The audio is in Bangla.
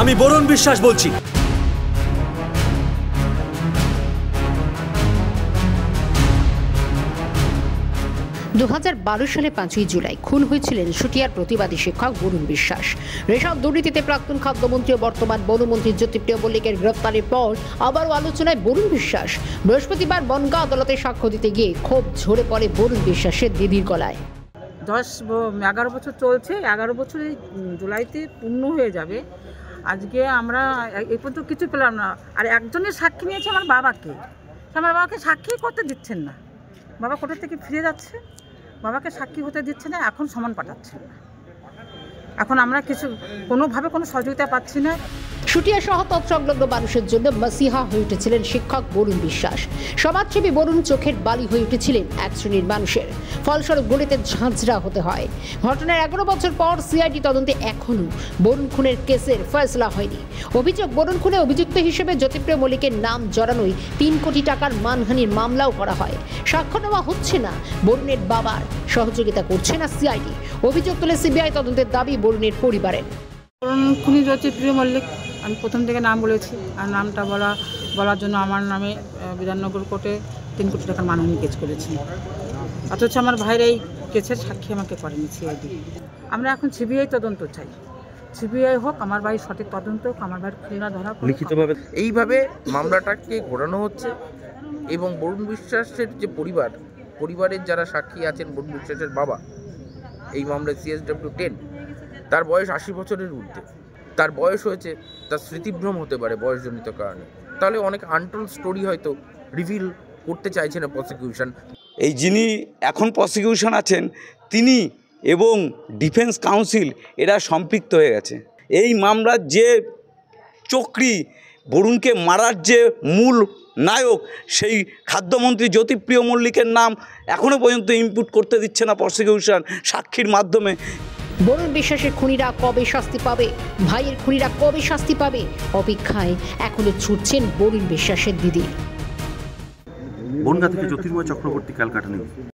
আমি বরুণ বিশ্বাস বলছি। দু 2012 সালে 5ই জুলাই খুন হয়েছিলেন শুটিয়ার প্রতিবাদী শিক্ষক বরুণ বিশ্বাস। রেশম দুর্নীতিতে প্রাক্তন খাদ্যমন্ত্রী ও বর্তমান বনমন্ত্রী জ্যোতিপ্রিয় মল্লিকের গ্রেপ্তারের পর আবারও আলোচনায় বরুণ বিশ্বাস। বৃহস্পতিবার বনগাঁ আদালতে সাক্ষ্য দিতে গিয়ে ক্ষোভ ঝরে পড়ে বরুণ বিশ্বাসের দিদির গলায়। 11 বছর চলছে, 11 বছরে জুলাইতে পূর্ণ হয়ে যাবে। আজকে আমরা এই পর্যন্ত কিছু পেলাম না। আর একজনের সাক্ষী নিয়েছে আমার বাবাকে, আমার বাবাকে সাক্ষী করতে দিচ্ছেন না। বাবা কোর্ট থেকে ফিরে যাচ্ছে, বাবাকে সাক্ষী হতে দিচ্ছে না, এখন সমান পাঠাচ্ছেন না। এখন আমরা কোনোভাবে কোনো সহযোগিতা পাচ্ছি না। শুটিয়া সহ তৎসংলগ্ন মানুষের জন্য মাসিহা হয়ে উঠেছিলেন শিক্ষক বরুণ বিশ্বাস। সমাজসেবী বরুণ চোখের বালি হয়ে উঠেছিলেন এক শ্রেণীর মানুষের। ফলস্বরূপ গলিতে ঝাঁঝরা হতে হয়। ঘটনার 11 বছর পর সিআইডি তদন্তে এখনও বরুণ খুনের কেসের ফয়সলা হয়নি। অভিযোগ, বরুণ খুনে অভিযুক্ত হিসেবে জ্যোতিপ্রিয় মল্লিকের নাম জড়ানোয় 3 কোটি টাকার মানহানির মামলাও করা হয়। সাক্ষ্য নেওয়া হচ্ছে না বরুণের বাবার, সহযোগিতা করছে না সিআইডি। অভিযোগ তুলে সিবিআই তদন্তের দাবি বরুণের পরিবারের। বরুণ খুনি জ্যোতিপ্রিয় মল্লিক, আমি প্রথম থেকে নাম বলেছি, আর নামটা বলার জন্য আমার নামে বিধাননগর কোর্টে 3 কোটি টাকার মানহানি কেস করেছি। অথচ আমার ভাইয়ের এই কেসের সাক্ষী আমাকে করেনি সিআইডি। আমরা এখন সিবিআই তদন্ত চাই। সিবিআই হোক, আমার ভাইয়ের সঠিক তদন্ত হোক, আমার ভাইয়ের খুলনা ধরা লিখিতভাবে এইভাবে মামলাটাকে ঘোরানো হচ্ছে। এবং বরুণ বিশ্বাসের যে পরিবারের যারা সাক্ষী আছেন, বরুণ বিশ্বাসের বাবা এই মামলায় CSW-10, তার বয়স 80 বছরের ঊর্ধ্বে। তার বয়স হয়েছে, তার স্মৃতিভ্রম হতে পারে বয়সজনিত কারণে। তাহলে অনেক আনটোল্ড স্টোরি হয়তো রিভিল করতে চাইছে না প্রসিকিউশন। এই যিনি এখন প্রসিকিউশন আছেন তিনি এবং ডিফেন্স কাউন্সিল এরা সম্পৃক্ত হয়ে গেছে। এই মামলার যে চক্রী, বরুণকে মারার যে মূল নায়ক, সেই খাদ্যমন্ত্রী জ্যোতিপ্রিয় মল্লিকের নাম এখনও পর্যন্ত ইনপুট করতে দিচ্ছে না প্রসিকিউশন সাক্ষীর মাধ্যমে। বরুণ বিশ্বাসের খুনিরা কবে শাস্তি পাবে, ভাইয়ের খুনিরা কবে শাস্তি পাবে, অপেক্ষায় এখনো ছুটছেন বরুণ বিশ্বাসের দিদি। বনগাঁ থেকে জ্যোতির্ময় চক্রবর্তী, ক্যালকাটা নিউজ।